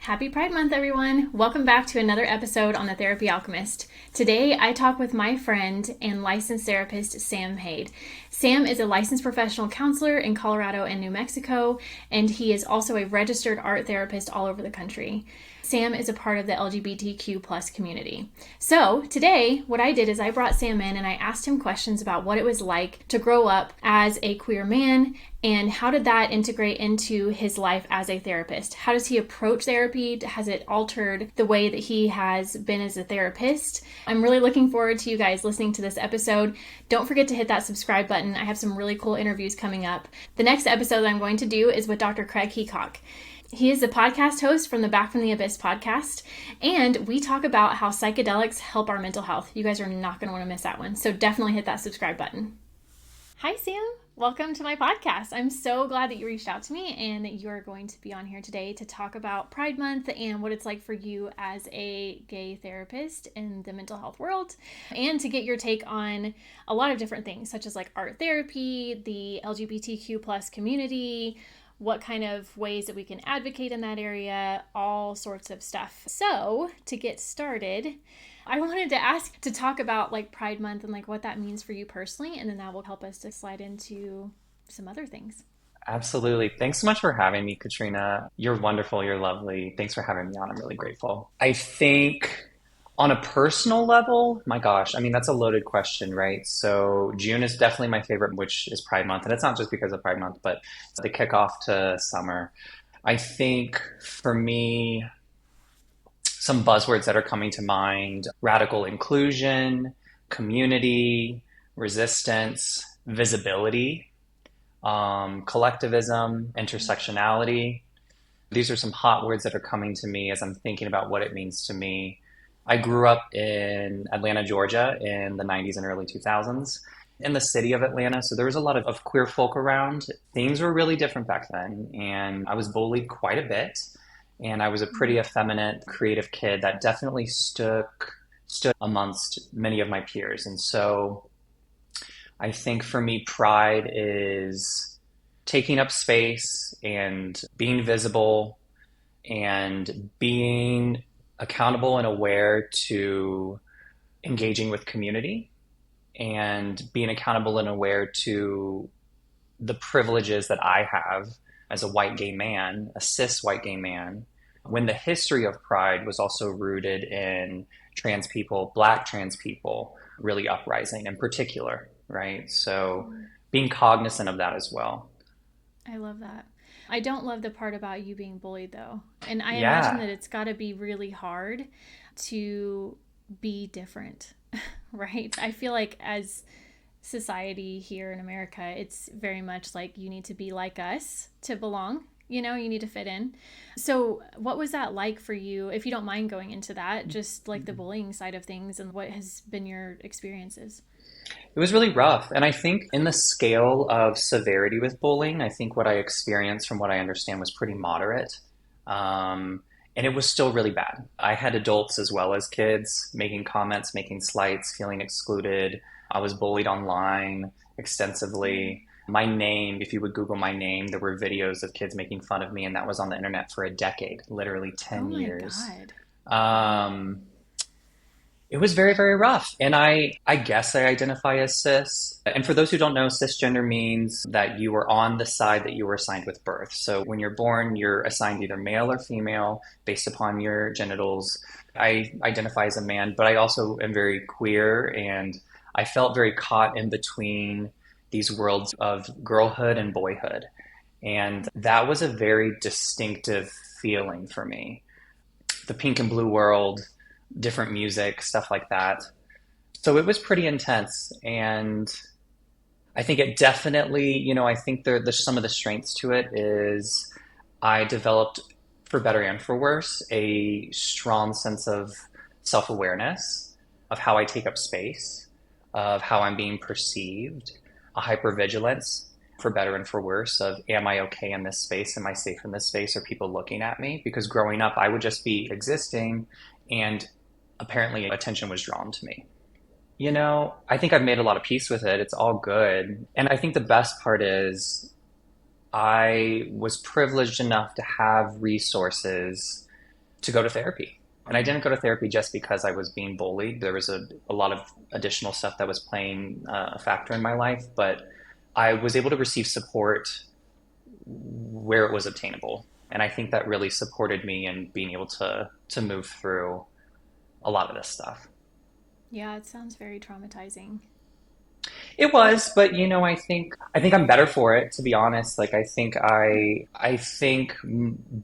Happy Pride Month, everyone! Welcome back to another episode on The Therapy Alchemist. Today, I talk with my friend and licensed therapist, Sam Haid. Sam is a licensed professional counselor in Colorado and New Mexico, and he is also a registered art therapist all over the country. Sam is a part of the LGBTQ plus community. So today, what I did is I brought Sam in and I asked him questions about what it was like to grow up as a queer man and how did that integrate into his life as a therapist? How does he approach therapy? Has it altered the way that he has been as a therapist? I'm really looking forward to you guys listening to this episode. Don't forget to hit that subscribe button. I have some really cool interviews coming up. The next episode that I'm going to do is with Dr. Craig Heacock. He is the podcast host from the Back from the Abyss podcast, and we talk about how psychedelics help our mental health. You guys are not going to want to miss that one, so definitely hit that subscribe button. Hi, Sam. Welcome to my podcast. I'm so glad that you reached out to me and that you're going to be on here today to talk about Pride Month and what it's like for you as a gay therapist in the mental health world, and to get your take on a lot of different things, such as like art therapy, the LGBTQ plus community, what kind of ways that we can advocate in that area, all sorts of stuff. So to get started, I wanted to ask to talk about like Pride Month and like what that means for you personally, and then that will help us to slide into some other things. Absolutely. Thanks so much for having me, Katrina. You're wonderful. You're lovely. Thanks for having me on. I'm really grateful. I think on a personal level, my gosh, I mean, that's a loaded question, right? So June is definitely my favorite, which is Pride Month. And it's not just because of Pride Month, but it's the kickoff to summer. I think for me, some buzzwords that are coming to mind: radical inclusion, community, resistance, visibility, collectivism, intersectionality. These are some hot words that are coming to me as I'm thinking about what it means to me. I grew up in Atlanta, Georgia in the 90s and early 2000s, in the city of Atlanta. So there was a lot of queer folk around. Things were really different back then. And I was bullied quite a bit. And I was a pretty effeminate, creative kid that definitely stood amongst many of my peers. And so I think for me, pride is taking up space and being visible and being accountable and aware to engaging with community, and being accountable and aware to the privileges that I have as a white gay man, a cis white gay man, when the history of Pride was also rooted in trans people, Black trans people, really uprising in particular, right? So being cognizant of that as well. I love that. I don't love the part about you being bullied though. And I imagine Yeah. that it's got to be really hard to be different, right? I feel like as society here in America, it's very much like you need to be like us to belong. You know, you need to fit in. So what was that like for you, if you don't mind going into that, just like the bullying side of things and what has been your experiences? It was really rough. And I think in the scale of severity with bullying, I think what I experienced, from what I understand, was pretty moderate. And it was still really bad. I had adults as well as kids making comments, making slights, feeling excluded. I was bullied online extensively. My name, if you would Google my name, there were videos of kids making fun of me, and that was on the internet for a decade, literally Oh 10 my years. God. Wow. Um, It was very, very rough. And I guess I identify as cis. And for those who don't know, cisgender means that you were on the side that you were assigned with birth. So when you're born, you're assigned either male or female based upon your genitals. I identify as a man, but I also am very queer. And I felt very caught in between these worlds of girlhood and boyhood. And that was a very distinctive feeling for me. The pink and blue world, different music, stuff like that. So it was pretty intense. And I think it definitely, I think there's some of the strengths to it is I developed, for better and for worse, a strong sense of self-awareness of how I take up space, of how I'm being perceived, a hypervigilance, for better and for worse, of am I okay in this space? Am I safe in this space? Are people looking at me? Because growing up, I would just be existing, and apparently attention was drawn to me. I think I've made a lot of peace with it. It's all good. And I think the best part is I was privileged enough to have resources to go to therapy. And I didn't go to therapy just because I was being bullied. There was a lot of additional stuff that was playing a factor in my life, but I was able to receive support where it was obtainable. And I think that really supported me in being able to move through a lot of this stuff. Yeah, it sounds very traumatizing. It was, but I think I'm better for it, to be honest. Like I think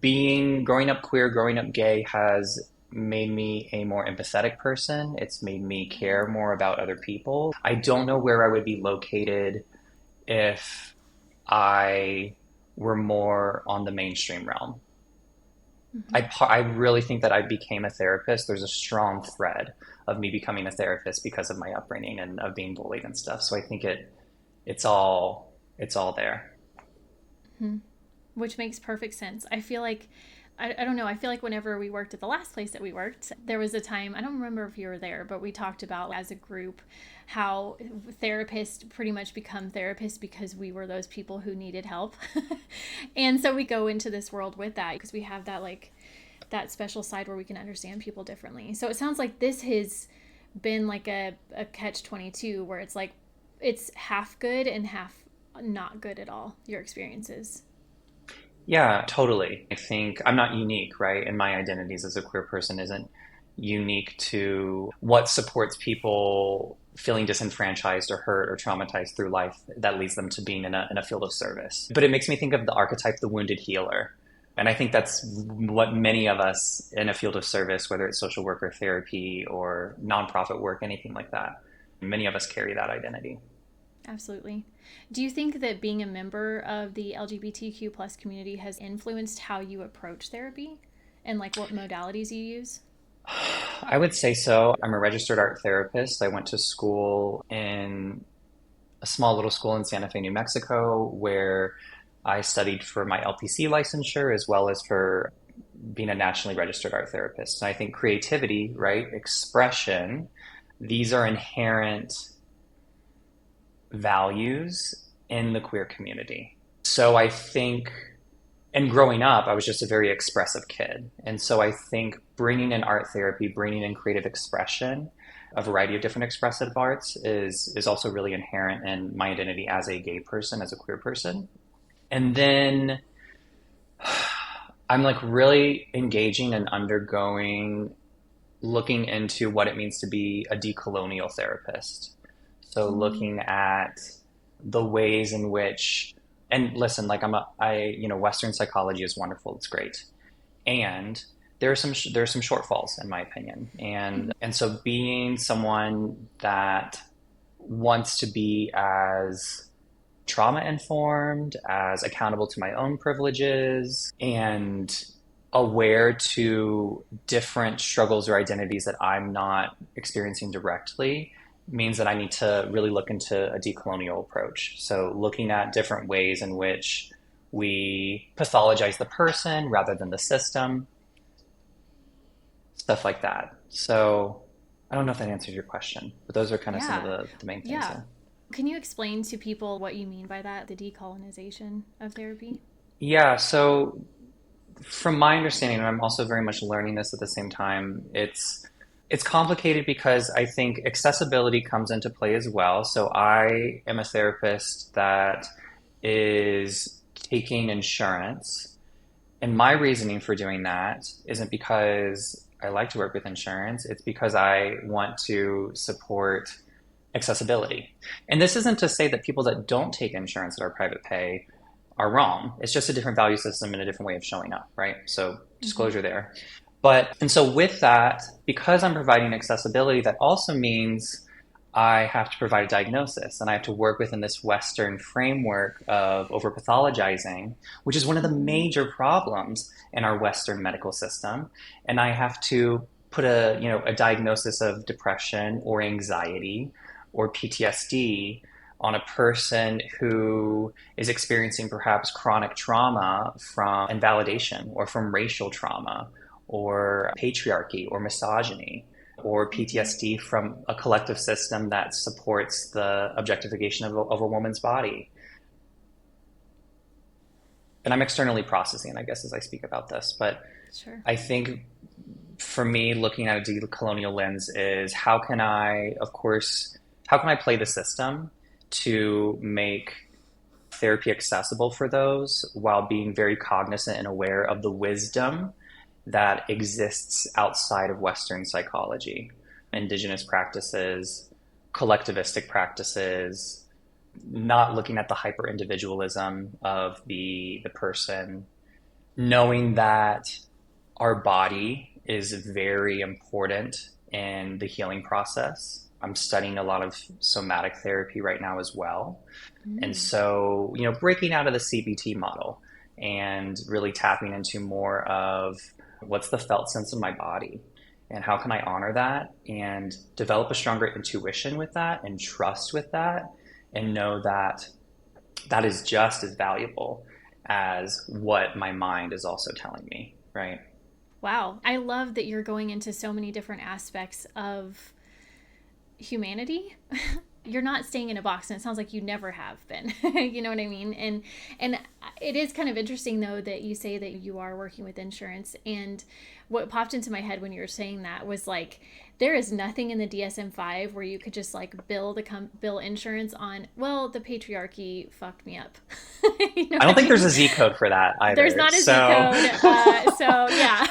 being growing up queer, growing up gay has made me a more empathetic person. It's made me care more about other people. I don't know where I would be located if I were more on the mainstream realm. Hmm. I really think that I became a therapist. There's a strong thread of me becoming a therapist because of my upbringing and of being bullied and stuff. So I think it's all there. Hmm. Which makes perfect sense. I feel like, I don't know, I feel like whenever we worked at the last place that we worked, there was a time, I don't remember if you were there, but we talked about as a group how therapists pretty much become therapists because we were those people who needed help. And so we go into this world with that because we have that like that special side where we can understand people differently. So it sounds like this has been like a catch 22 where it's like it's half good and half not good at all, your experiences. Yeah, totally. I think I'm not unique, right? And my identities as a queer person isn't unique to what supports people feeling disenfranchised or hurt or traumatized through life that leads them to being in a field of service. But it makes me think of the archetype, the wounded healer. And I think that's what many of us in a field of service, whether it's social work or therapy or nonprofit work, anything like that, many of us carry that identity. Absolutely. Do you think that being a member of the LGBTQ plus community has influenced how you approach therapy and like what modalities you use? I would say so. I'm a registered art therapist. I went to school in a small little school in Santa Fe, New Mexico, where I studied for my LPC licensure as well as for being a nationally registered art therapist. And I think creativity, right, expression, these are inherent values in the queer community. So I think, and growing up, I was just a very expressive kid. And so I think bringing in art therapy, bringing in creative expression, a variety of different expressive arts is also really inherent in my identity as a gay person, as a queer person. And then I'm like really engaging and undergoing, looking into what it means to be a decolonial therapist. So Mm. looking at the ways in which, and listen, like Western psychology is wonderful. It's great. And there are some shortfalls in my opinion. And so being someone that wants to be as trauma informed, as accountable to my own privileges, and aware to different struggles or identities that I'm not experiencing directly means that I need to really look into a decolonial approach. So, looking at different ways in which we pathologize the person rather than the system, stuff like that. So, I don't know if that answers your question, but those are kind of some of Yeah. the main things Yeah. there. Can you explain to people what you mean by that, the decolonization of therapy? Yeah, so from my understanding, and I'm also very much learning this at the same time, it's complicated because I think accessibility comes into play as well. So I am a therapist that is taking insurance, and my reasoning for doing that isn't because I like to work with insurance, it's because I want to support accessibility. And this isn't to say that people that don't take insurance that are private pay are wrong. It's just a different value system and a different way of showing up, right? So Mm-hmm. disclosure there. And so with that, because I'm providing accessibility, that also means I have to provide a diagnosis and I have to work within this Western framework of over pathologizing, which is one of the Mm-hmm. major problems in our Western medical system. And I have to put a diagnosis of depression or anxiety or PTSD on a person who is experiencing perhaps chronic trauma from invalidation or from racial trauma or patriarchy or misogyny or Mm-hmm. PTSD from a collective system that supports the objectification of a woman's body. And I'm externally processing, I guess, as I speak about this, but Sure. I think for me, looking at a decolonial lens is how can I, of course, how can I play the system to make therapy accessible for those while being very cognizant and aware of the wisdom that exists outside of Western psychology, indigenous practices, collectivistic practices, not looking at the hyper individualism of the person, knowing that our body is very important in the healing process. I'm studying a lot of somatic therapy right now as well. And Mm. so, breaking out of the CBT model and really tapping into more of what's the felt sense of my body and how can I honor that and develop a stronger intuition with that and trust with that and know that that is just as valuable as what my mind is also telling me, right? Wow. I love that you're going into so many different aspects of humanity. You're not staying in a box, and it sounds like you never have been. You know what I mean? And it is kind of interesting though that you say that you are working with insurance. And what popped into my head when you were saying that was like, there is nothing in the DSM-5 where you could just like bill insurance on, well, the patriarchy fucked me up. You know I what don't I think there's mean? a Z code for that There's either. not a Z So, code, so yeah.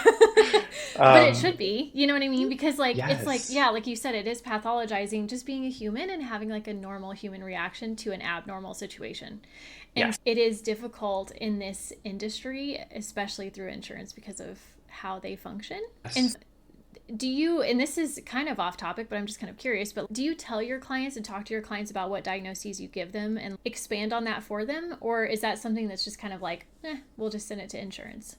But it um, should be, you know what I mean? Because like it's like, yes, yeah, like you said, it is pathologizing just being a human and having like a normal human reaction to an abnormal situation. And yes. it is difficult in this industry, especially through insurance, because of how they function. And do you, and this is kind of off topic, but I'm just kind of curious, but do you tell your clients and talk to your clients about what diagnoses you give them and expand on that for them? Or is that something that's just kind of like, we'll just send it to insurance?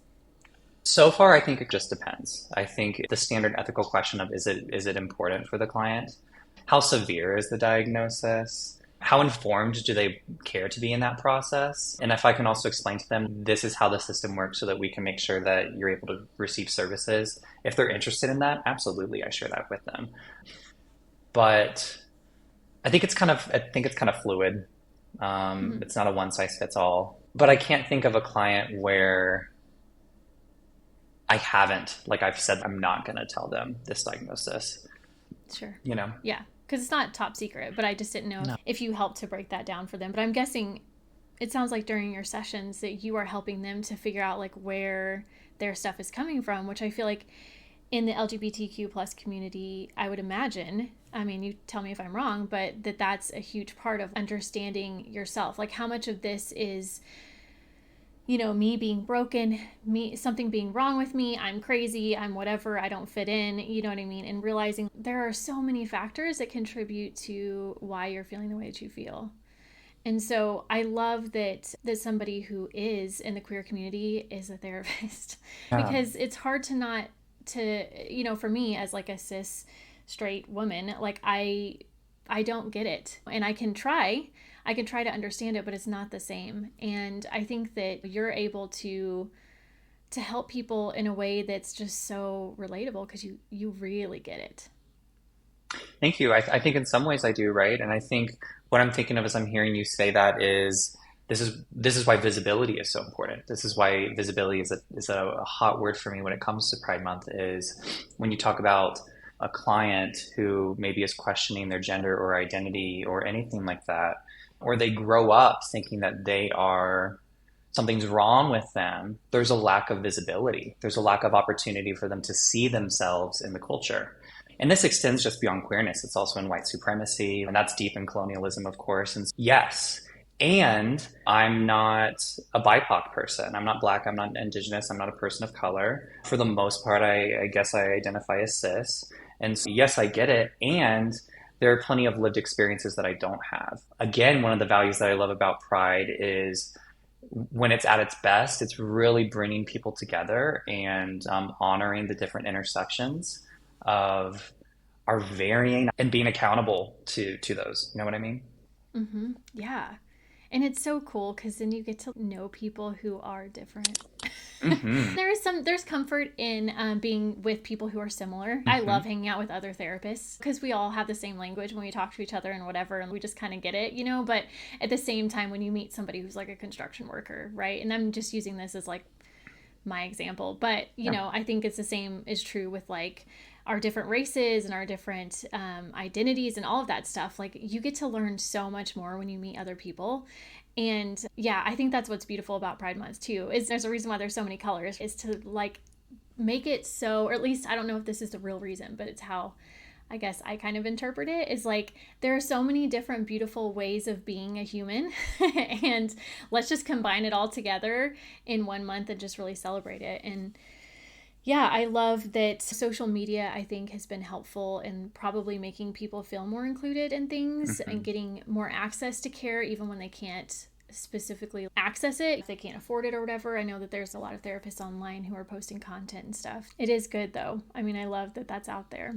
So far, I think it just depends. I think the standard ethical question of is it important for the client? How severe is the diagnosis? How informed do they care to be in that process? And if I can also explain to them, this is how the system works so that we can make sure that you're able to receive services. If they're interested in that, absolutely, I share that with them. But I think it's kind of fluid. Mm-hmm. It's not a one size fits all. But I can't think of a client where I haven't, like I've said, I'm not going to tell them this diagnosis, Sure. you know? Yeah. Because it's not top secret, but I just didn't know No. if you helped to break that down for them. But I'm guessing it sounds like during your sessions that you are helping them to figure out like where their stuff is coming from, which I feel like in the LGBTQ plus community, I would imagine, I mean, you tell me if I'm wrong, but that's a huge part of understanding yourself. Like how much of this is, me being broken, me something being wrong with me, I'm crazy, I'm whatever, I don't fit in, you know what I mean? And realizing there are so many factors that contribute to why you're feeling the way that you feel. And so I love that somebody who is in the queer community is a therapist Yeah. because it's hard to not to for me as like a cis straight woman, like I don't get it. And I can try to understand it, but it's not the same. And I think that you're able to help people in a way that's just so relatable because you really get it. Thank you. I think in some ways I do, right? And I think what I'm thinking of as I'm hearing you say that is this is why visibility is so important. This is why visibility is a hot word for me when it comes to Pride Month is when you talk about a client who maybe is questioning their gender or identity or anything like that, or they grow up thinking that they are something's wrong with them, there's a lack of visibility. There's a lack of opportunity for them to see themselves in the culture. And this extends just beyond queerness. It's also in white supremacy, and that's deep in colonialism, of course. And yes, and I'm not a BIPOC person. I'm not Black. I'm not Indigenous. I'm not a person of color. For the most part, I guess I identify as cis. And so, yes, I get it. And there are plenty of lived experiences that I don't have. Again, one of the values that I love about Pride is when it's at its best, it's really bringing people together and honoring the different intersections of our varying and being accountable to those. You know what I mean? Yeah. And it's so cool because then you get to know people who are different. Hmm. There's comfort in being with people who are similar. I love Hmm. hanging out with other therapists because we all have the same language when we talk to each other and whatever, and we just kind of get it. But at the same time, when you meet somebody who's like a construction worker, right? And I'm just using this as like my example. But, you know, I think it's the same is true with like our different races and our different identities and all of that stuff. Like you get to learn so much more when you meet other people. And yeah, I think that's what's beautiful about Pride Month too, is there's a reason why there's so many colors, is to like make it so, or at least I don't know if this is the real reason, but it's how I guess I kind of interpret it, is like there are so many different beautiful ways of being a human and let's just combine it all together in one month and just really celebrate it. And yeah, I love that social media, I think, has been helpful in probably making people feel more included in things and getting more access to care even when they can't specifically access it, if they can't afford it or whatever. I know that there's a lot of therapists online who are posting content and stuff. It is good though. I mean, I love that that's out there.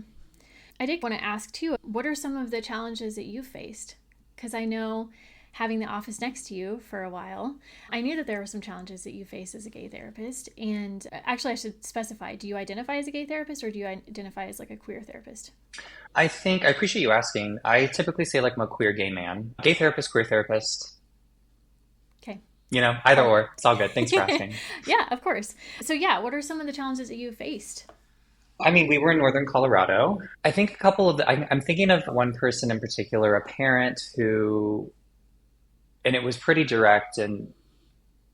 I did want to ask too, what are some of the challenges that you've faced? Because I know, having the office next to you for a while, I knew that there were some challenges that you face as a gay therapist. And actually, I should specify, do you identify as a gay therapist or do you identify as like a queer therapist? I appreciate you asking. I typically say like I'm a queer gay man, gay therapist, queer therapist, Okay. either or. It's all good. Thanks for asking. Yeah, of course. So yeah, what are some of the challenges that you've faced? I mean, we were in northern Colorado. I think a couple of I'm thinking of one person in particular, a parent who, and it was pretty direct. And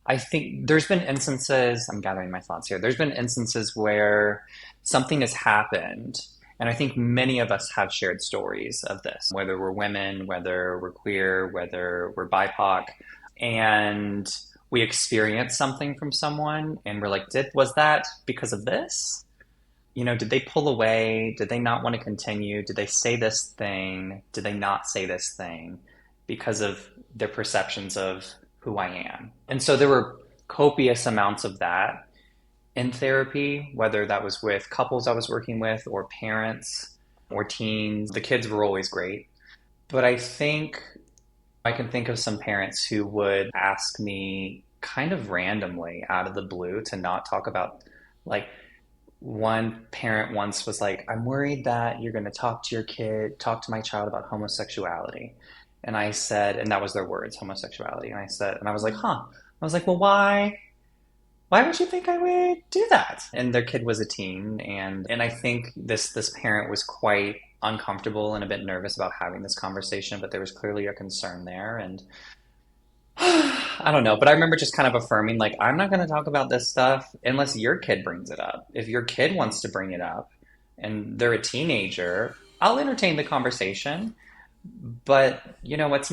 I think there's been instances, I'm gathering my thoughts here. There's been instances where something has happened. And I think many of us have shared stories of this, whether we're women, whether we're queer, whether we're BIPOC, and we experience something from someone and we're like, was that because of this? Did they pull away? Did they not want to continue? Did they say this thing? Did they not say this thing because of their perceptions of who I am? And so there were copious amounts of that in therapy, whether that was with couples I was working with or parents or teens. The kids were always great. But I think I can think of some parents who would ask me kind of randomly out of the blue to not talk about, like, one parent once was like, I'm worried that you're going to talk to my child about homosexuality. And I said, and that was their words, homosexuality. And I was like, huh. I was like, well, why would you think I would do that? And their kid was a teen. And I think this parent was quite uncomfortable and a bit nervous about having this conversation, but there was clearly a concern there. And I don't know, but I remember just kind of affirming, like, I'm not going to talk about this stuff unless your kid brings it up. If your kid wants to bring it up and they're a teenager, I'll entertain the conversation. But, that's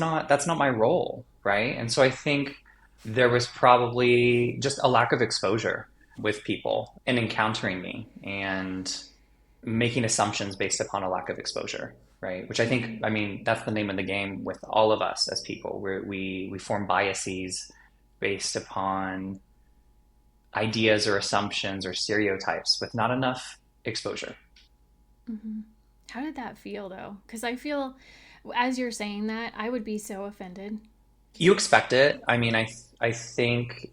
not my role, right? And so I think there was probably just a lack of exposure with people and encountering me and making assumptions based upon a lack of exposure, right? Which I think, I mean, that's the name of the game with all of us as people, where we form biases based upon ideas or assumptions or stereotypes with not enough exposure. Mm-hmm. How did that feel though? Because I feel, as you're saying that, I would be so offended. You expect it. I mean, I think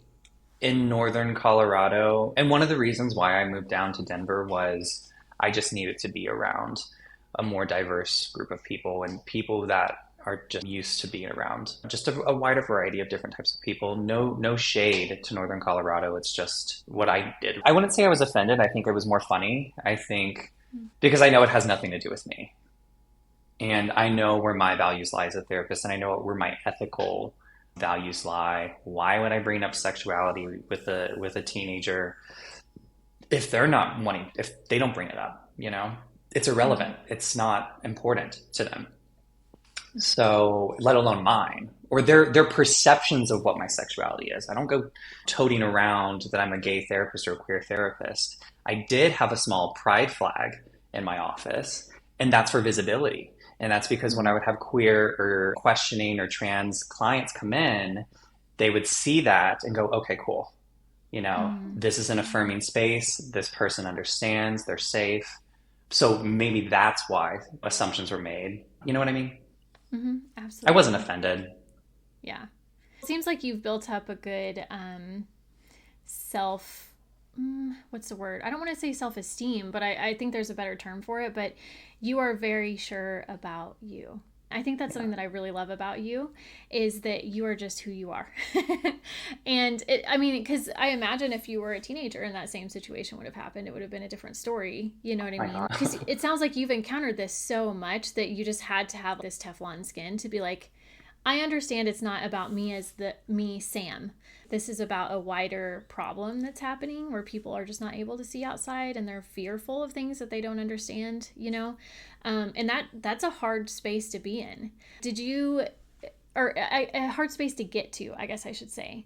in northern Colorado, and one of the reasons why I moved down to Denver was I just needed to be around a more diverse group of people and people that are just used to being around just a wider variety of different types of people. No shade to northern Colorado. It's just what I did. I wouldn't say I was offended. I think it was more funny. I think because I know it has nothing to do with me. And I know where my values lie as a therapist, and I know where my ethical values lie. Why would I bring up sexuality with a teenager if they don't bring it up, It's irrelevant. It's not important to them. So, let alone mine or their perceptions of what my sexuality is. I don't go toting around that I'm a gay therapist or a queer therapist. I did have a small pride flag in my office, and that's for visibility. And that's because when I would have queer or questioning or trans clients come in, they would see that and go, okay, cool. This is an affirming space. This person understands, they're safe. So maybe that's why assumptions were made. You know what I mean? Mm-hmm, I absolutely. wasn't offended. Yeah. It seems like you've built up a good self, what's the word? I don't want to say self-esteem, but I think there's a better term for it. But you are very sure about you. I think that's Yeah. something that I really love about you is that you are just who you are. And I mean, because I imagine if you were a teenager and that same situation would have happened, it would have been a different story. You know what I My mean? God. Because it sounds like you've encountered this so much that you just had to have this Teflon skin to be like, I understand it's not about me as the me, Sam. This is about a wider problem that's happening where people are just not able to see outside and they're fearful of things that they don't understand, you know? And that's a hard space to be in. Did you, or a hard space to get to, I guess I should say.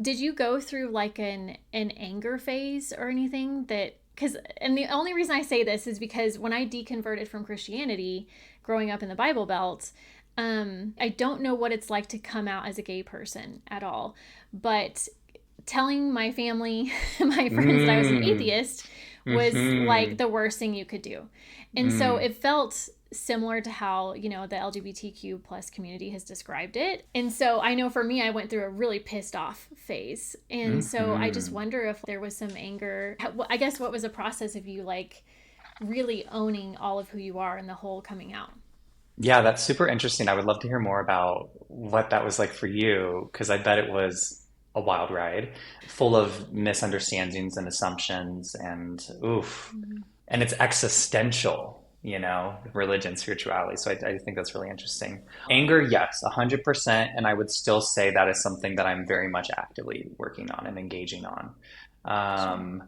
Did you go through like an anger phase or anything that, because, and the only reason I say this is because when I deconverted from Christianity growing up in the Bible Belt, I don't know what it's like to come out as a gay person at all, but telling my family, my friends that I was an Mm. atheist was like Hmm. the worst thing you could do. And so Mm. it felt similar to how, you know, the LGBTQ plus community has described it. And so I know for me, I went through a really pissed off phase. And so I just Hmm. wonder if there was some anger. I guess what was the process of you like really owning all of who you are and the whole coming out? Yeah, that's super interesting. I would love to hear more about what that was like for you, because I bet it was a wild ride, full of misunderstandings and assumptions, and oof, Mm-hmm. and it's existential, religion, spirituality. So I think that's really interesting. Anger, yes, 100%, and I would still say that is something that I'm very much actively working on and engaging on. Sure. Um,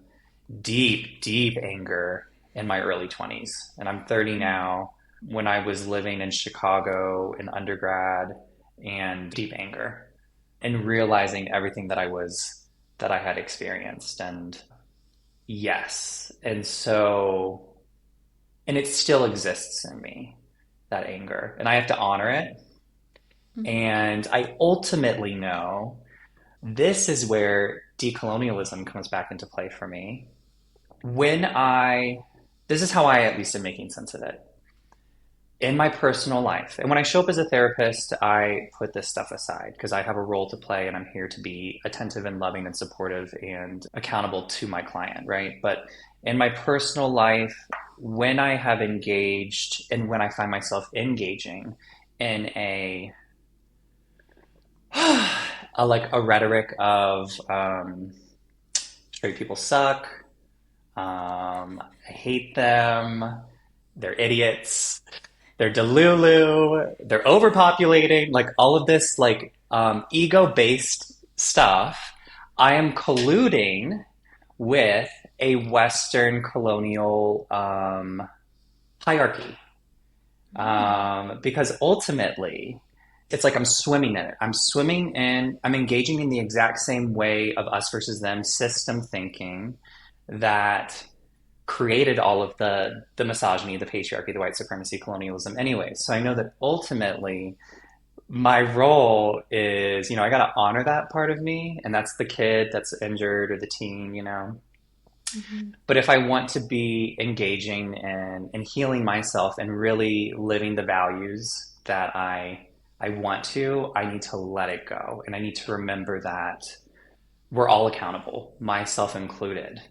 Deep, deep anger in my early 20s. And I'm 30 Mm-hmm. now. When I was living in Chicago in undergrad, and deep anger and realizing everything that I had experienced. And yes. And it still exists in me, that anger. And I have to honor it. Mm-hmm. And I ultimately know this is where decolonialism comes back into play for me. When I, this is how I at least am making sense of it in my personal life. And when I show up as a therapist, I put this stuff aside because I have a role to play and I'm here to be attentive and loving and supportive and accountable to my client, right? But in my personal life, when I have engaged and when I find myself engaging in a rhetoric of straight people suck, I hate them, they're idiots, they're delulu, they're overpopulating, like all of this ego-based stuff. I am colluding with a Western colonial hierarchy, Mm. because ultimately it's like I'm swimming in it. I'm engaging in the exact same way of us versus them system thinking that created all of the misogyny, the patriarchy, the white supremacy, colonialism anyway. So I know that ultimately my role is, I got to honor that part of me, and that's the kid that's injured or the teen. Mm-hmm. But if I want to be engaging and healing myself and really living the values that I want to, I need to let it go. And I need to remember that we're all accountable, myself included.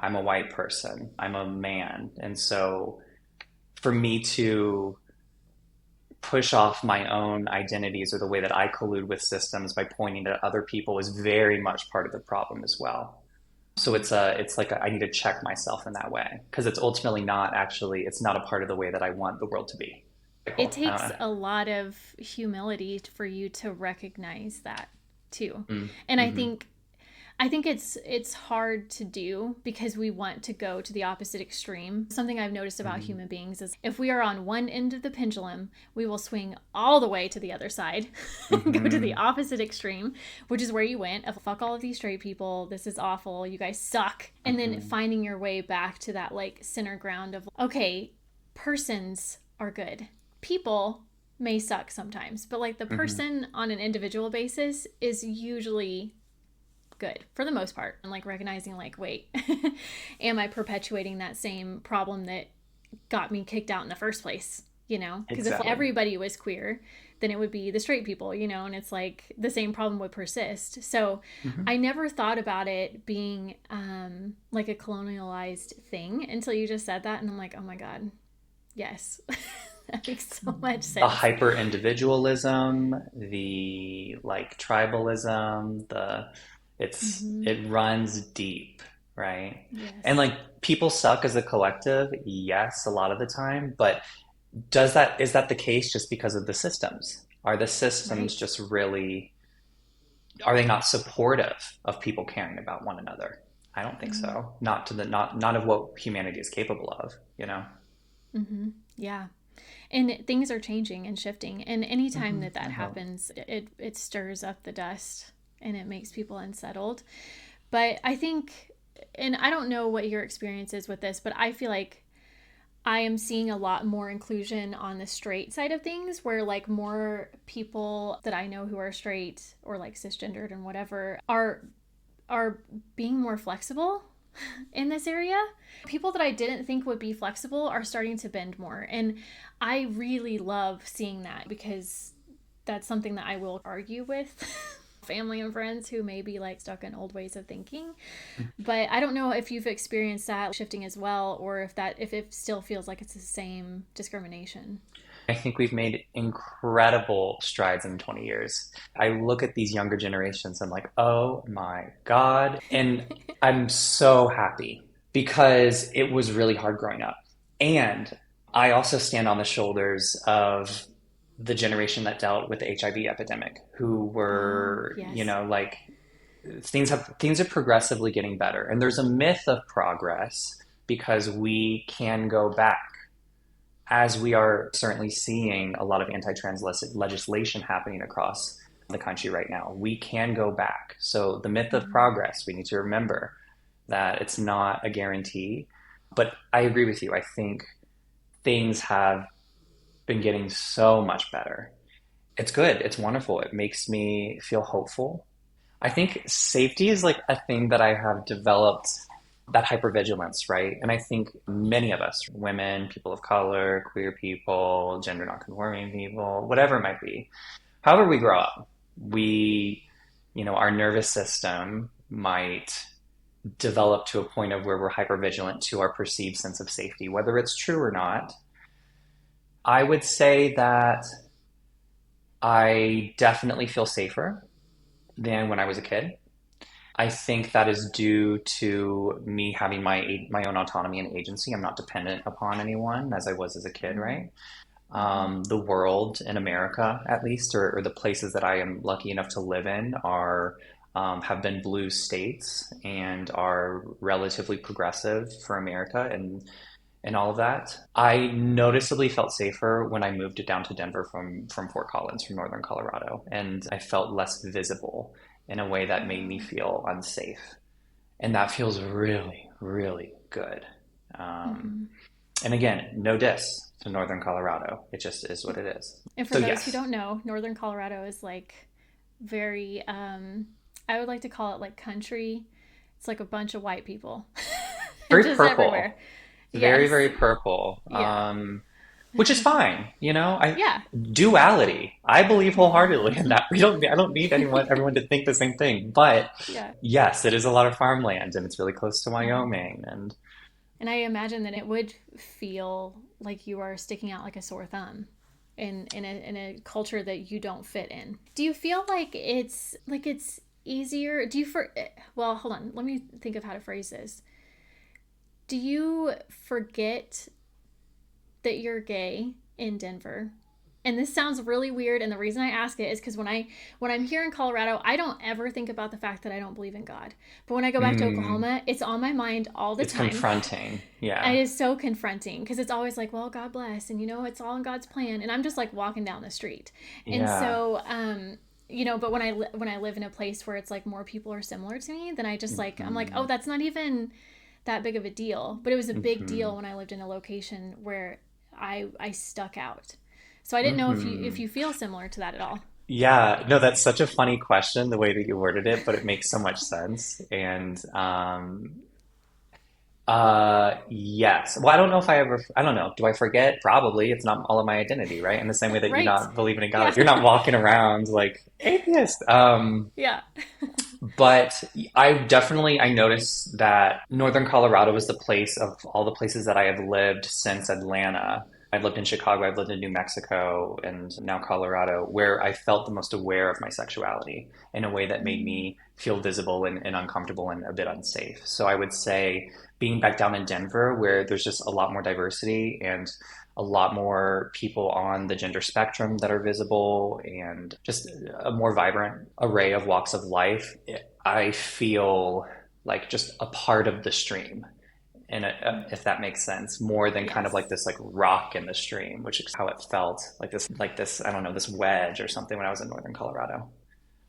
I'm a white person, I'm a man. And so for me to push off my own identities or the way that I collude with systems by pointing at other people is very much part of the problem as well. So I need to check myself in that way because it's ultimately not actually, it's not a part of the way that I want the world to be. It Cool. I don't takes know. a lot of humility for you to recognize that too. And Mm-hmm. I think it's hard to do because we want to go to the opposite extreme. Something I've noticed about Mm-hmm. human beings is if we are on one end of the pendulum, we will swing all the way to the other side, go to the Mm-hmm. opposite extreme, which is where you went of fuck all of these straight people, this is awful, you guys suck. And then Mm-hmm. finding your way back to that like center ground of okay, persons are good. People may suck sometimes, but like the Mm-hmm. person on an individual basis is usually good for the most part. And like recognizing like wait, am I perpetuating that same problem that got me kicked out in the first place, you know? Because if Exactly. everybody was queer, then it would be the straight people, you know, and it's like the same problem would persist. So Mm-hmm. I never thought about it being like a colonialized thing until you just said that, and I'm like, oh my god, yes. That makes so much The sense. hyper individualism, the like tribalism, Hmm. it runs deep, right? And Yes. like people suck as a collective, yes, a lot of the time, but is that the case just because of the systems? Are the systems Right. just really, are they not supportive of people caring about one another? I don't think Hmm. so. Not of what humanity is capable of, you know? Hmm. Yeah. And things are changing and shifting. And anytime that I that hope. happens, it stirs up the dust and it makes people unsettled. But I think, and I don't know what your experience is with this, but I feel like I am seeing a lot more inclusion on the straight side of things where like more people that I know who are straight or like cisgendered and whatever are being more flexible in this area. People that I didn't think would be flexible are starting to bend more. And I really love seeing that because that's something that I will argue with family and friends who may be like stuck in old ways of thinking. But I don't know if you've experienced that shifting as well or if it still feels like it's the same discrimination. I think we've made incredible strides in 20 years. I look at these younger generations, I'm like, oh my God. And I'm so happy because it was really hard growing up. And I also stand on the shoulders of the generation that dealt with the HIV epidemic, who Oh, were, you yes. know, like things are progressively getting better. And there's a myth of progress because we can go back, as we are certainly seeing a lot of anti-trans legislation happening across the country right now. We can go back. So the myth of Mm-hmm. progress, we need to remember that it's not a guarantee. But I agree with you. I think things have been getting so much better. It's good. It's wonderful. It makes me feel hopeful. I think safety is like a thing that I have developed, that hypervigilance, right? And I think many of us, women, people of color, queer people, gender nonconforming people, whatever it might be, however we grow up, we, our nervous system might develop to a point of where we're hypervigilant to our perceived sense of safety, whether it's true or not. I would say that I definitely feel safer than when I was a kid. I think that is due to me having my own autonomy and agency. I'm not dependent upon anyone as I was as a kid, right? Mm-hmm. The world in America, at least, or the places that I am lucky enough to live in, are have been blue states and are relatively progressive for America and all of that. I noticeably felt safer when I moved down to Denver from Fort Collins, from northern Colorado, and I felt less visible in a way that made me Oh. feel unsafe. And that feels really, really good. Um, Mm-hmm. and again, no diss to northern Colorado. It just is what it is. And for So, those who yes, don't know, northern Colorado is like very I would like to call it like country. It's like a bunch of white people. very Just everywhere. purple, very, Yes. very purple. Yeah. Which is fine, you know. I Yeah. duality. I believe wholeheartedly in Mm-hmm. that. I don't need everyone to think the same thing. But Yeah. yes, it is a lot of farmland, and it's really close to Mm-hmm. Wyoming. And And I imagine that it would feel like you are sticking out like a sore thumb in a culture that you don't fit in. Do you feel like it's easier? Do you for well, hold on. Let me think of how to phrase this. Do you forget that you're gay in Denver? And this sounds really weird, and the reason I ask it is because when I'm here in Colorado, I don't ever think about the fact that I don't believe in God. But when I go back to mm, Oklahoma, it's on my mind all the it's time. confronting. It Yeah. is so confronting because it's always like, well, God bless, and it's all in God's plan, and I'm just like walking down the street, and Yeah. so but when I live in a place where it's like more people are similar to me, then I'm like, oh, Hmm. that's not even that big of a deal. But it was a big Hmm. deal when I lived in a location where I stuck out. So I didn't know if Hmm. you feel similar to that at all. Yeah, no, that's such a funny question, the way that you worded it, but it makes so much sense. And yes. Well, I don't know if I don't know. Do I forget? Probably. It's not all of my identity, right? In the same way that you're Right? not believing in Yeah. God, you're not walking around like atheist. Yeah. But I noticed that Northern Colorado was the place of all the places that I have lived since Atlanta. I've lived in Chicago, I've lived in New Mexico, and now Colorado, where I felt the most aware of my sexuality in a way that made Mm. me feel visible and uncomfortable and a bit unsafe. So I would say being back down in Denver, where there's just a lot more diversity and a lot more people on the gender spectrum that are visible and just a more vibrant array of walks of life, I feel like just a part of the stream. And if that makes sense, more than kind of like Yes. this like rock in the stream, which is how it felt like this, I don't know, this wedge or something when I was in northern Colorado.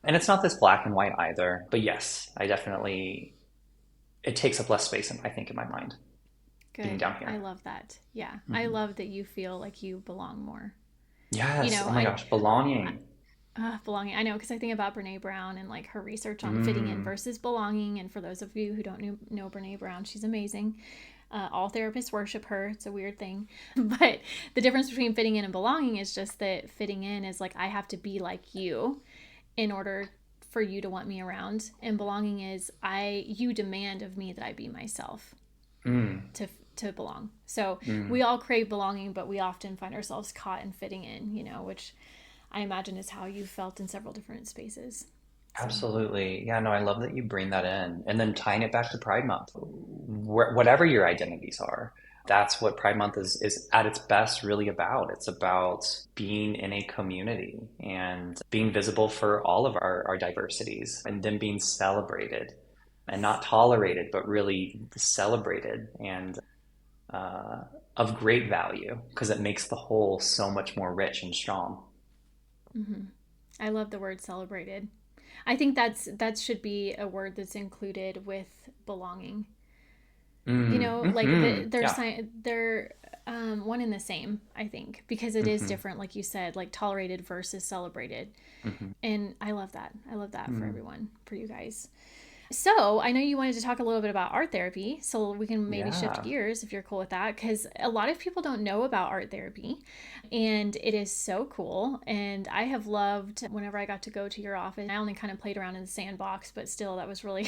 And it's not this black and white either, but yes, I definitely, it takes up less space, I think, in my mind being Good. down I here. love that. Yeah. I Hmm. love that you feel like you belong more. You Yes. know, Oh my I gosh, belonging. belonging. I know because I think about Brene Brown and like her research on fitting in Mm. versus belonging. And for those of you who don't know Brene Brown, she's amazing. All therapists worship her. It's a weird thing. But the difference between fitting in and belonging is just that fitting in is like I have to be like you in order for you to want me around. And belonging is you demand of me that I be myself Mm. to to belong. So we Mm. all crave belonging, but we often find ourselves caught in fitting in, which I imagine is how you felt in several different spaces. So, Absolutely. Yeah, no, I love that you bring that in. And then tying it back to Pride Month, whatever your identities are, that's what Pride Month is at its best really about. It's about being in a community and being visible for all of our diversities and then being celebrated and not tolerated, but really celebrated and uh, of great value because it makes the whole so much more rich and strong. mhm. I love the word celebrated. I think that should be a word that's included with belonging. Mm, Like they're yeah. they're one and the same, I think, because it is Hmm. different, like you said, like tolerated versus celebrated. Hmm. And I love that. I love that for Mm. everyone, for you guys. So, I know you wanted to talk a little bit about art therapy, so we can maybe shift Yeah. gears if you're cool with that, because a lot of people don't know about art therapy, and it is so cool. And I have loved whenever I got to go to your office. I only kind of played around in the sandbox, but still, that was really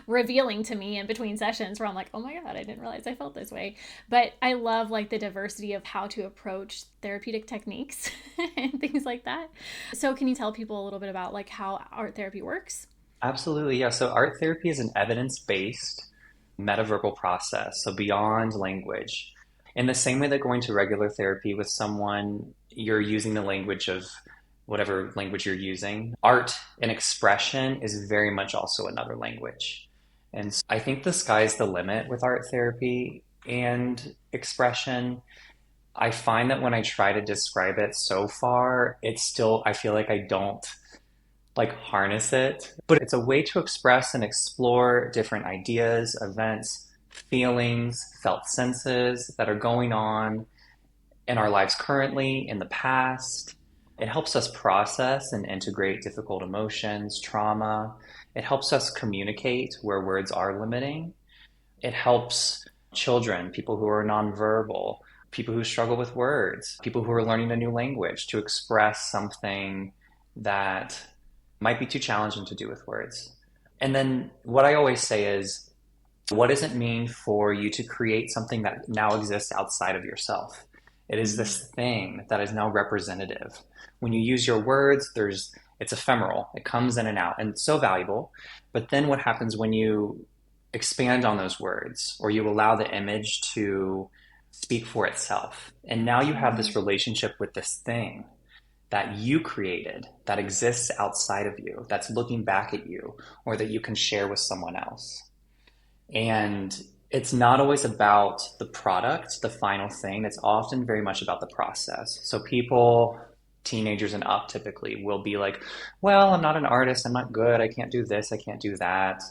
revealing to me in between sessions where I'm like, oh my God, I didn't realize I felt this way. But I love like the diversity of how to approach therapeutic techniques and things like that. So, can you tell people a little bit about like how art therapy works? Absolutely. Yeah. So art therapy is an evidence-based metaverbal process. So beyond language. In the same way that going to regular therapy with someone, you're using the language of whatever language you're using. Art and expression is very much also another language. And so I think the sky's the limit with art therapy and expression. I find that when I try to describe it so far, it's still, I feel like I don't like harness it, but it's a way to express and explore different ideas, events, feelings, felt senses that are going on in our lives currently, in the past. It helps us process and integrate difficult emotions, trauma. It helps us communicate where words are limiting. It helps children, people who are nonverbal, people who struggle with words, people who are learning a new language to express something that might be too challenging to do with words. And then what I always say is, what does it mean for you to create something that now exists outside of yourself? It is Mm-hmm. this thing that is now representative. When you use your words, it's ephemeral. It comes in and out and it's so valuable. But then what happens when you expand on those words or you allow the image to speak for itself? And now you have Mm-hmm. this relationship with this thing that you created that exists outside of you, that's looking back at you, or that you can share with someone else. And it's not always about the product, the final thing. It's often very much about the process. So people, teenagers and up typically, will be like, well, I'm not an artist. I'm not good. I can't do this. I can't do that.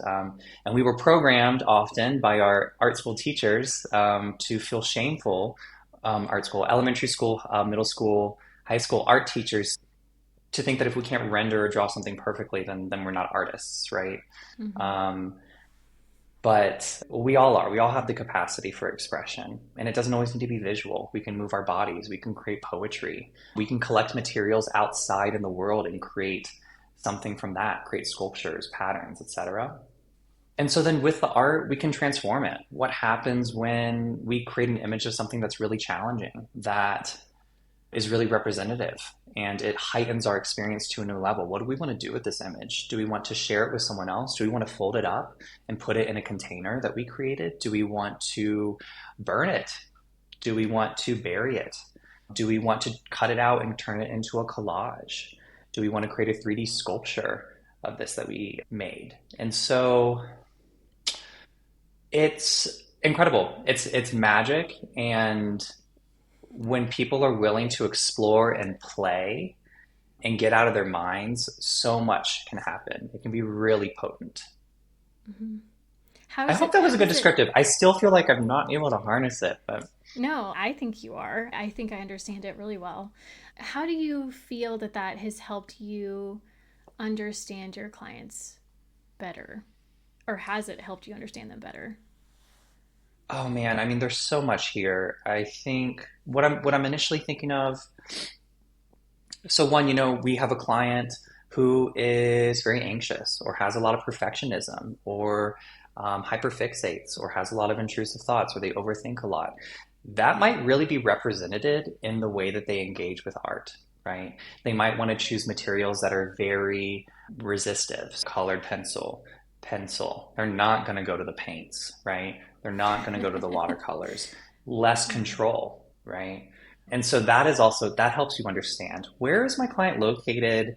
And we were programmed often by our art school teachers to feel shameful. Art school, elementary school, middle school, high school art teachers to think that if we can't render or draw something perfectly, then we're not artists, right? Mm-hmm. Um, but we all are. We all have the capacity for expression. And it doesn't always need to be visual. We can move our bodies. We can create poetry. We can collect materials outside in the world and create something from that, create sculptures, patterns, etc. And so then with the art, we can transform it. What happens when we create an image of something that's really challenging, that is really representative, and it heightens our experience to a new level? What do we want to do with this image? Do we want to share it with someone else? Do we want to fold it up and put it in a container that we created? Do we want to burn it? Do we want to bury it? Do we want to cut it out and turn it into a collage? Do we want to create a 3D sculpture of this that we made? And so it's incredible. It's magic, and when people are willing to explore and play and get out of their minds, so much can happen. It can be really potent. Mm-hmm. I hope that was a good descriptive. I still feel like I'm not able to harness it, but no, I think you are. I think I understand it really well. How do you feel that that has helped you understand your clients better? Or has it helped you understand them better? oh man, I mean, there's so much here. I think what I'm initially thinking of. So one, we have a client who is very anxious or has a lot of perfectionism or hyperfixates or has a lot of intrusive thoughts or they overthink a lot. That might really be represented in the way that they engage with art, right? They might want to choose materials that are very resistive, colored pencil. They're not going to go to the paints, right? They're not going to go to the watercolors. Less control, right? And so that helps you understand, where is my client located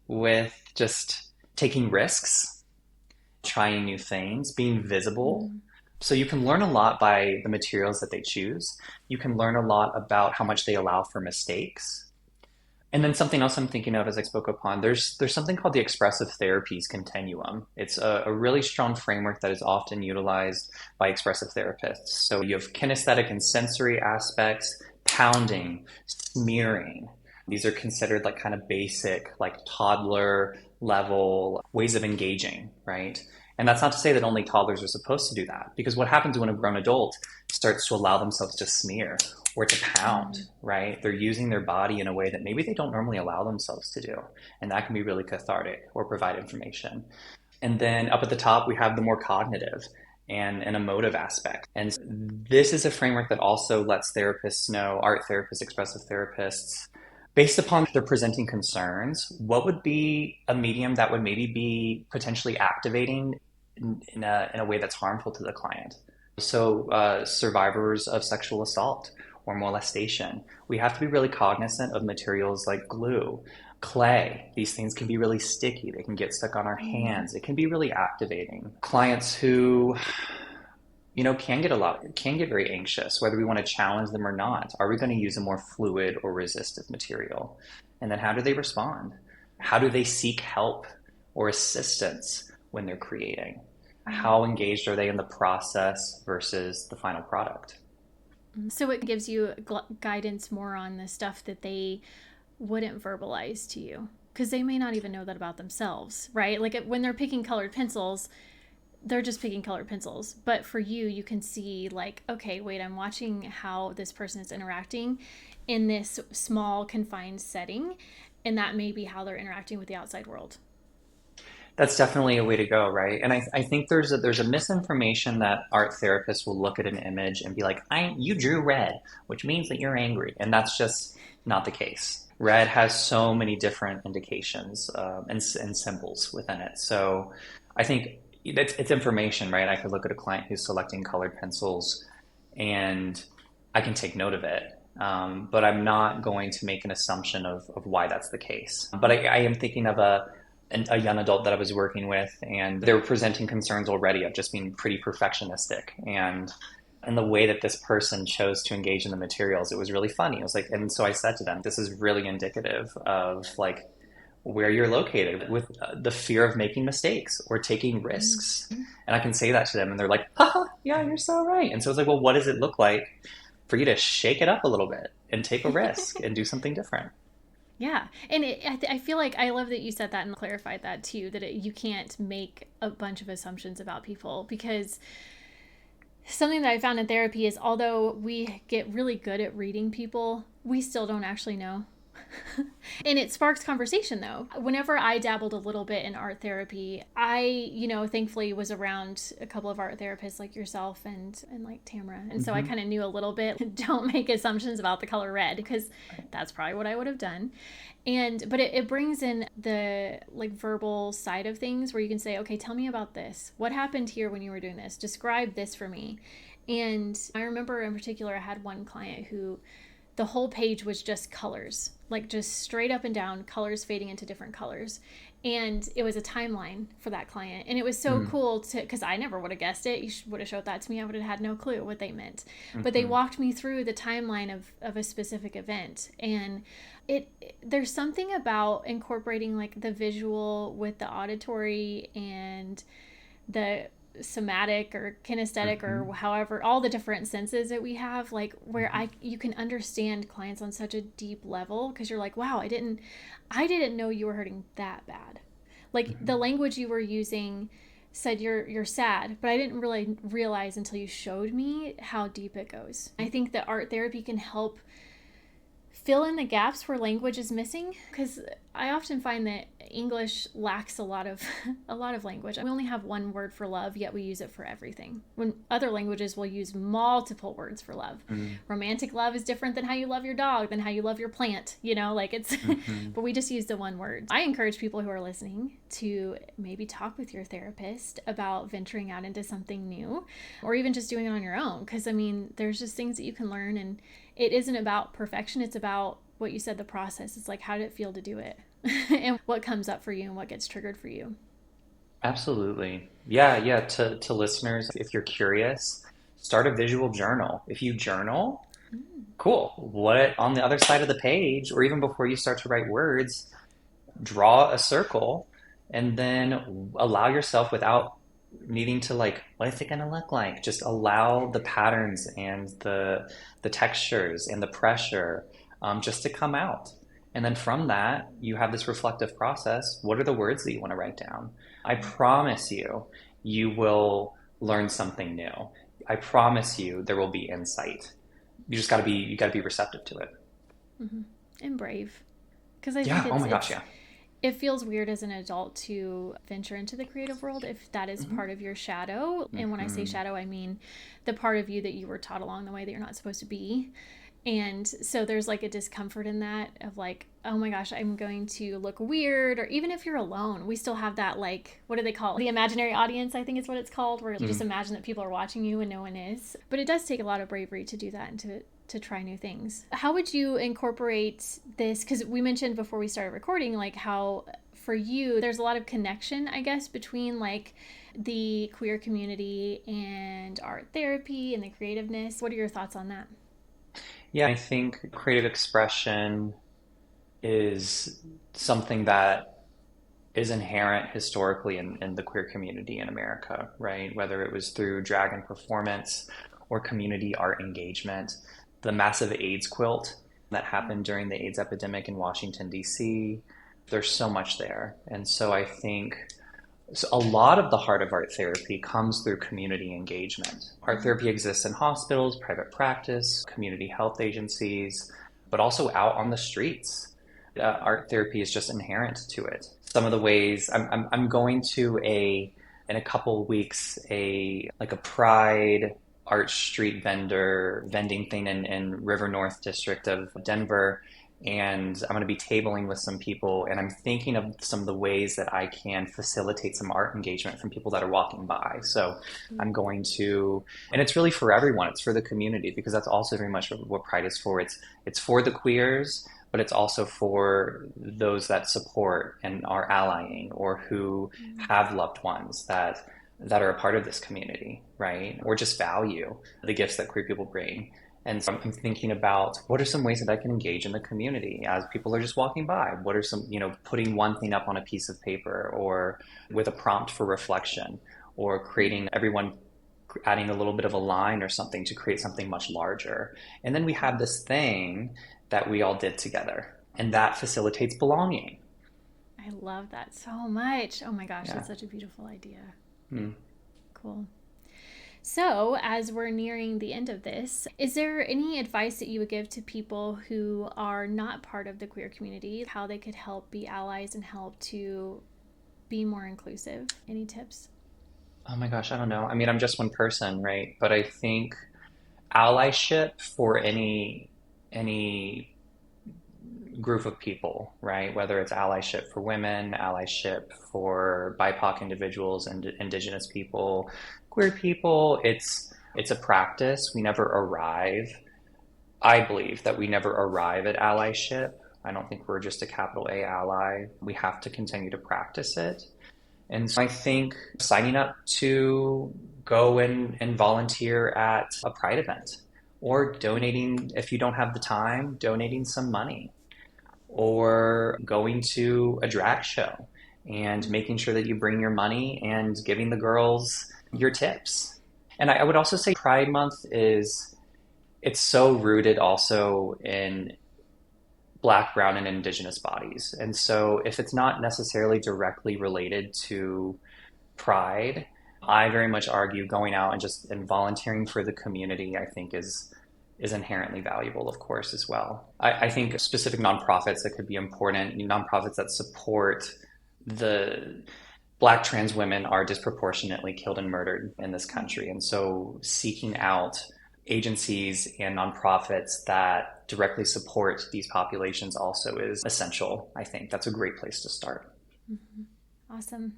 with just taking risks, trying new things, being visible. Mm-hmm. So you can learn a lot by the materials that they choose. You can learn a lot about how much they allow for mistakes. And then something else I'm thinking of as I spoke upon, there's something called the expressive therapies continuum. It's a really strong framework that is often utilized by expressive therapists. So you have kinesthetic and sensory aspects, pounding, smearing. These are considered like kind of basic, like toddler level ways of engaging, right? And that's not to say that only toddlers are supposed to do that, because what happens when a grown adult starts to allow themselves to smear or to pound, right? They're using their body in a way that maybe they don't normally allow themselves to do. And that can be really cathartic or provide information. And then up at the top, we have the more cognitive and an emotive aspect. And this is a framework that also lets therapists know, art therapists, expressive therapists, based upon their presenting concerns, what would be a medium that would maybe be potentially activating in a way that's harmful to the client. So survivors of sexual assault or molestation, we have to be really cognizant of materials like glue, clay. These things can be really sticky. They can get stuck on our hands. It can be really activating. Clients who can get very anxious, whether we want to challenge them or not. Are we going to use a more fluid or resistive material? And then how do they respond? How do they seek help or assistance when they're creating? How engaged are they in the process versus the final product? So it gives you guidance more on the stuff that they wouldn't verbalize to you, because they may not even know that about themselves, right? Like when they're picking colored pencils, they're just picking colored pencils. But for you, you can see like, okay, wait, I'm watching how this person is interacting in this small confined setting, and that may be how they're interacting with the outside world. That's definitely a way to go, right? And I think there's a misinformation that art therapists will look at an image and be like, you drew red, which means that you're angry. And that's just not the case. Red has so many different indications and symbols within it. So I think it's information, right? I could look at a client who's selecting colored pencils and I can take note of it. But I'm not going to make an assumption of why that's the case. But I am thinking of a young adult that I was working with, and they were presenting concerns already of just being pretty perfectionistic. And the way that this person chose to engage in the materials, it was really funny. It was like, and so I said to them, this is really indicative of like where you're located with the fear of making mistakes or taking risks. And I can say that to them, and they're like, haha, yeah, you're so right. And so it's like, well, what does it look like for you to shake it up a little bit and take a risk and do something different? Yeah. And I feel like I love that you said that and clarified that too, that you can't make a bunch of assumptions about people, because something that I found in therapy is although we get really good at reading people, we still don't actually know. And it sparks conversation though. Whenever I dabbled a little bit in art therapy, I, thankfully was around a couple of art therapists like yourself and like Tamara. And so I kind of knew a little bit. Don't make assumptions about the color red, because that's probably what I would have done. But it brings in the like verbal side of things where you can say, okay, tell me about this. What happened here when you were doing this? Describe this for me. And I remember in particular, I had one client who the whole page was just colors, like just straight up and down colors fading into different colors. And it was a timeline for that client. And it was so cool because I never would have guessed it. You would have showed that to me. I would have had no clue what they meant. But they walked me through the timeline of a specific event. And there's something about incorporating like the visual with the auditory and the somatic or kinesthetic or however, all the different senses that we have, like where you can understand clients on such a deep level, because you're like, wow, I didn't know you were hurting that bad. Like the language you were using said you're sad, but I didn't really realize until you showed me how deep it goes. I think that art therapy can help fill in the gaps where language is missing, because I often find that English lacks a lot of language. We only have one word for love, yet we use it for everything, when other languages will use multiple words for love. Romantic love is different than how you love your dog, than how you love your plant, like it's but we just use the one word. I encourage people who are listening to maybe talk with your therapist about venturing out into something new, or even just doing it on your own, because there's just things that you can learn, and it isn't about perfection. It's about what you said, the process. It's like, how did it feel to do it? And what comes up for you and what gets triggered for you. Absolutely. Yeah. To listeners, if you're curious, start a visual journal. If you journal, cool. What on the other side of the page, or even before you start to write words, draw a circle and then allow yourself, without needing to like, what is it going to look like? Just allow the patterns and the textures and the pressure just to come out. And then from that, you have this reflective process. What are the words that you want to write down? I promise you, you will learn something new. I promise you, there will be insight. You got to be receptive to it. And brave, because I think Yeah. Oh my gosh. Yeah. it feels weird as an adult to venture into the creative world if that is part of your shadow. And when I say shadow, I mean the part of you that you were taught along the way that you're not supposed to be. And so there's like a discomfort in that of like, oh my gosh, I'm going to look weird. Or even if you're alone, we still have that, like, what do they call it? The imaginary audience, I think is what it's called, where you just imagine that people are watching you and no one is. But it does take a lot of bravery to do that and to try new things. How would you incorporate this? Because we mentioned before we started recording, like how for you, there's a lot of connection, I guess, between like the queer community and art therapy and the creativeness. What are your thoughts on that? Yeah, I think creative expression is something that is inherent historically in the queer community in America, right? Whether it was through drag and performance or community art engagement, the massive AIDS quilt that happened during the AIDS epidemic in Washington, D.C., there's so much there. And so I think so a lot of the heart of art therapy comes through community engagement. Art therapy exists in hospitals, private practice, community health agencies, but also out on the streets. Art therapy is just inherent to it. Some of the ways I'm going to in a couple of weeks, a Pride art street vending thing in River North District of Denver. And I'm going to be tabling with some people, and I'm thinking of some of the ways that I can facilitate some art engagement from people that are walking by. So I'm going to, and it's really for everyone. It's for the community, because that's also very much what Pride is for. It's for the queers, but it's also for those that support and are allying, or who have loved ones that are a part of this community, right? Or just value the gifts that queer people bring. And so I'm thinking about, what are some ways that I can engage in the community as people are just walking by? What are some, putting one thing up on a piece of paper, or with a prompt for reflection, or creating everyone adding a little bit of a line or something to create something much larger. And then we have this thing that we all did together, and that facilitates belonging. I love that so much. Oh my gosh, Yeah. that's such a beautiful idea. Hmm. Cool. So, as we're nearing the end of this, is there any advice that you would give to people who are not part of the queer community, how they could help be allies and help to be more inclusive? Any tips? Oh my gosh, I don't know. I mean, I'm just one person, right? But I think allyship for any group of people, right? Whether it's allyship for women, allyship for BIPOC individuals and indigenous people, queer people, it's a practice. We never arrive. I believe that we never arrive at allyship. I don't think we're just a capital A ally. We have to continue to practice it. And so I think signing up to go and volunteer at a Pride event or donating, if you don't have the time, donating some money or going to a drag show and making sure that you bring your money and giving the girls your tips. And I would also say Pride Month it's so rooted also in Black, Brown, and Indigenous bodies. And so if it's not necessarily directly related to Pride, I very much argue going out and volunteering for the community, I think is inherently valuable, of course, as well. I think specific nonprofits that could be important, nonprofits that support the Black trans women are disproportionately killed and murdered in this country. And so seeking out agencies and nonprofits that directly support these populations also is essential. I think that's a great place to start. Mm-hmm. Awesome.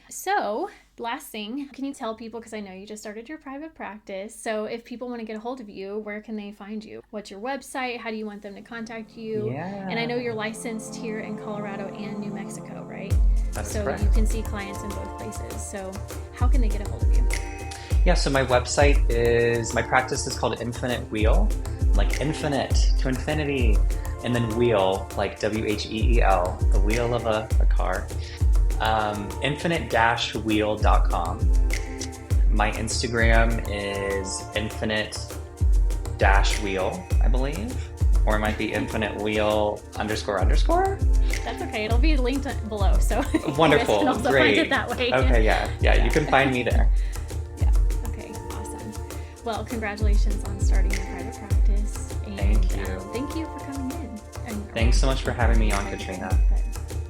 So, last thing, can you tell people, because I know you just started your private practice, so if people want to get a hold of you, where can they find you? What's your website? How do you want them to contact you? Yeah. And I know you're licensed here in Colorado and New Mexico, right? That's so correct. You can see clients in both places. So how can they get a hold of you? Yeah, so my practice is called Infinite Wheel, like infinite to infinity, and then wheel, like WHEEL, the wheel of a car. Infinite-wheel.com. My Instagram is infinite-wheel, I believe. Or it might be infinite-wheel __. That's okay. It'll be linked below. So wonderful. You guys can also Great. find it that way. Okay, yeah. You can find me there. Yeah. Okay, awesome. Well, congratulations on starting your private practice. And Thank you. Thank you for coming in. Thanks so much for having me on, Katrina.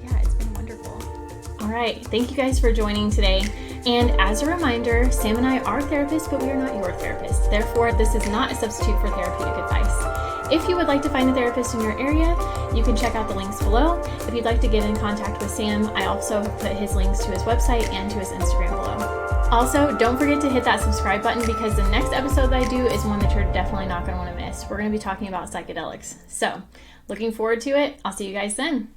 Yeah, it's been wonderful. All right. Thank you guys for joining today. And as a reminder, Sam and I are therapists, but we are not your therapist. Therefore, this is not a substitute for therapeutic advice. If you would like to find a therapist in your area, you can check out the links below. If you'd like to get in contact with Sam, I also have put his links to his website and to his Instagram below. Also, don't forget to hit that subscribe button because the next episode that I do is one that you're definitely not going to want to miss. We're going to be talking about psychedelics. So, looking forward to it. I'll see you guys then.